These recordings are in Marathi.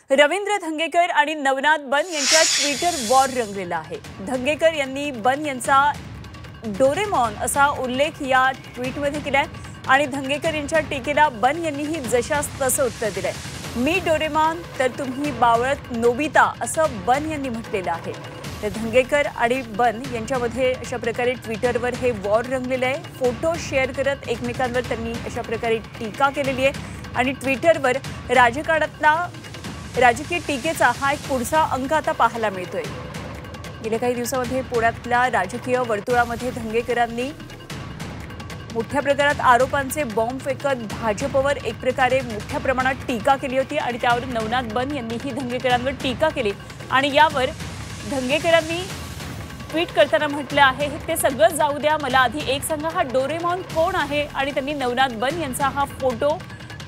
रवींद्र धंगेकर आणि नवनाथ बन यांच्या ट्विटर वॉर रंगलेला आहे। धंगेकर यांनी बन यांचा डोरेमॉन असा उल्लेख या ट्विटमध्ये केलाय आणि धंगेकर यांच्या टीकेला बन यांनीही जशास तसं उत्तर दिलंय। मी डोरेमॉन तर तुम्ही बावळट नोबिता असं बन यांनी म्हटलेलं आहे। तर धंगेकर आणि बन यांच्यामध्ये अशा प्रकारे ट्विटरवर हे वॉर रंगलेलं आहे। फोटो शेअर करत एकमेकांवर त्यांनी अशा प्रकारे टीका केलेली आहे आणि ट्विटरवर राजकारणातला राजकीय टीकेचा हा एक पुढचा अंक आता पाहायला मिळतोय। गेल्या काही दिवसांमध्ये पुण्यातल्या राजकीय वर्तुळामध्ये धंगेकरांनी मोठ्या प्रकारात आरोपांचे बॉम्ब फेकत भाजपवर एक प्रकारे मोठ्या प्रमाणात टीका केली होती आणि त्यावर नवनाथ बन यांनीही धंगेकरांवर टीका केली आणि यावर धंगेकरांनी ट्वीट करताना म्हटलं आहे ते सगळं जाऊ द्या, मला आधी एक सांगा हा डोरेमॉन कोण आहे आणि त्यांनी नवनाथ बन यांचा हा फोटो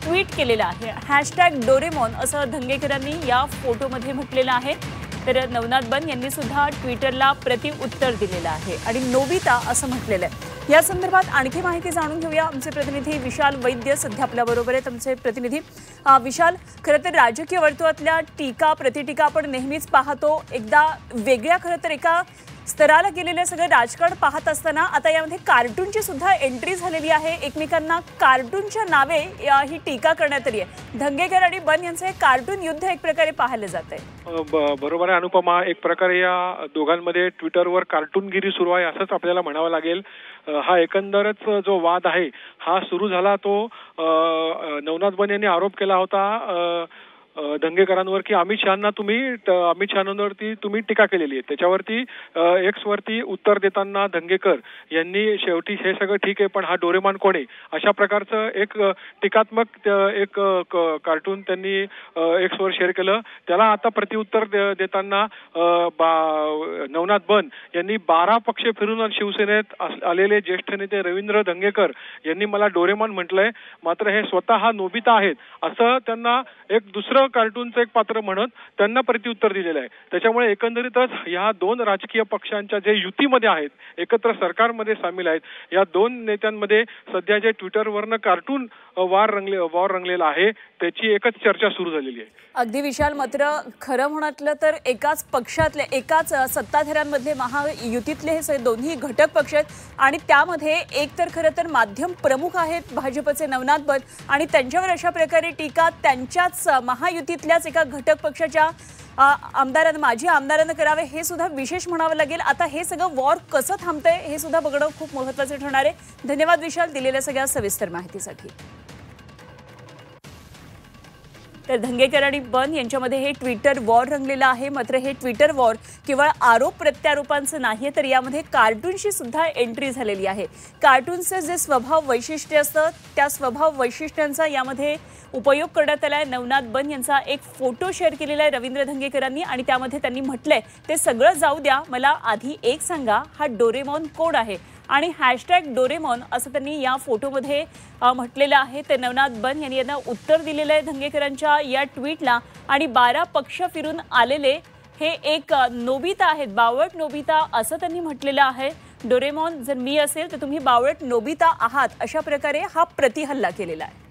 ट्वीट केलेला आहे। #डोरेमॉन असं धंगेकरांनी या फोटोमध्ये म्हटलेलं आहे। तर नवनाथ बन यांनी सुद्धा ट्विटरला प्रतिउत्तर दिलेलं आहे आणि नोबिता असं म्हटलेलं आहे। या संदर्भात आणखी माहिती जाणून घेऊया। आमचे प्रतिनिधी विशाल वैद्य सध्या आपल्याबरोबर आहेत। आमचे प्रतिनिधी विशाल, खरं तर राजकीय वर्तुळातल्या टीका प्रतिटीका आपण नेहमीच पाहतो, एकदा वेगळ्या खरं तर एका स्तराला गेलेलं सगळं राजकारण पाहत असताना आता यामध्ये कार्टूनची सुद्धा एंट्री झालेली आहे। एकमेकांना कार्टूनच्या नावे ही टीका करण्यात आली आहे। धंगेकर आणि बन यांचं हे कार्टून युद्ध एक प्रकारे पाहायला जात आहे। बरोबर आहे अनुपमा, एक प्रकारे या दोघांमध्ये ट्विटरवर कार्टूनगिरी सुरू आहे असंच आपल्याला म्हणावं लागेल। हा एकंदरच जो वाद आहे हा सुरू झाला तो नवनाथ बन यांनी आरोप केला होता धंगेकरांवर की अमित शहांवरती तुम्ही टीका केलेली आहे। त्याच्यावरती एक्स वरती उत्तर देताना धंगेकर यांनी शेवटी हे सगळं ठीक आहे पण हा डोरेमॉन कोण आहे अशा प्रकारचं एक टीकात्मक एक कार्टून त्यांनी एक्स वर शेअर केलं। त्याला आता प्रतिउत्तर देताना नवनाथ बन यांनी 12 पक्ष फिरून शिवसेनेत आलेले ज्येष्ठ नेते रवींद्र धंगेकर यांनी मला डोरेमॉन म्हटलंय, मात्र हे स्वतः नोबिता आहेत असं त्यांना एक दुसरं कार्टूनचं एक पात्र म्हणत त्यांना प्रतिउत्तर दिलेलं आहे। त्याच्यामुळे एकंदरीतच या दोन राजकीय पक्षांच्या जे युतीमध्ये आहेत, एकत्र सरकारमध्ये सामील आहेत, या दोन नेत्यांमध्ये सध्या जे ट्विटरवरनं कार्टून वॉर रंगलेला आहे त्याची एकच चर्चा सुरू झालेली आहे। अगदी विशाल, मात्र खरं म्हटलं तर एकाच पक्षातले एकाच सत्ताधाऱ्यांमधले महायुतीतले हे दोन्ही घटक पक्ष आहेत आणि त्यामध्ये एक तर खरं तर माध्यम प्रमुख आहेत भाजपचे नवनाथ बन आणि त्यांच्यावर अशा प्रकारे टीका त्यांच्याच महायुतीतल्याच एका घटक पक्षाच्या माजी आमदारांना करावे हे सुद्धा विशेष म्हणावं लागेल। आता हे सगळं वॉर कसं थांबतंय हे सुद्धा बघणं खूप महत्त्वाचं ठरणार आहे। धन्यवाद विशाल दिलेल्या सगळ्या सविस्तर माहितीसाठी। तर धंगेकर आणि बन यांच्यामध्ये हे ट्विटर वॉर रंगलेलं आहे, मात्र हे ट्विटर वॉर केवळ आरोप प्रत्यारोपांचं नाही तर यामध्ये कार्टूनशी सुद्धा एंट्री झालेली आहे। कार्टूनचं जे स्वभाव वैशिष्ट्य असतं त्या स्वभाव वैशिष्ट्यांचा यामध्ये उपयोग करण्यात आलाय। नवनाथ बन यांचा एक फोटो शेअर केलेला आहे रवींद्र धंगेकरांनी आणि त्यामध्ये त्यांनी म्हटलंय ते सगळं जाऊ द्या, मला आधी एक सांगा हा डोरेमॉन कोण आहे आणि #डोरेमॉन असं त्यांनी या फोटोमध्ये म्हटलेलं आहे। ते नवनाथ बन यांनी यांना उत्तर दिलेलं आहे धंगेकरांच्या या ट्विटला आणि 12 पक्ष फिरून आलेले हे एक नोबिता आहेत, बावळट नोबिता असं त्यांनी म्हटलेलं आहे। डोरेमॉन जर मी असेल तर तुम्ही बावळट नोबिता आहात अशा प्रकारे हा प्रतिहल्ला केलेला आहे।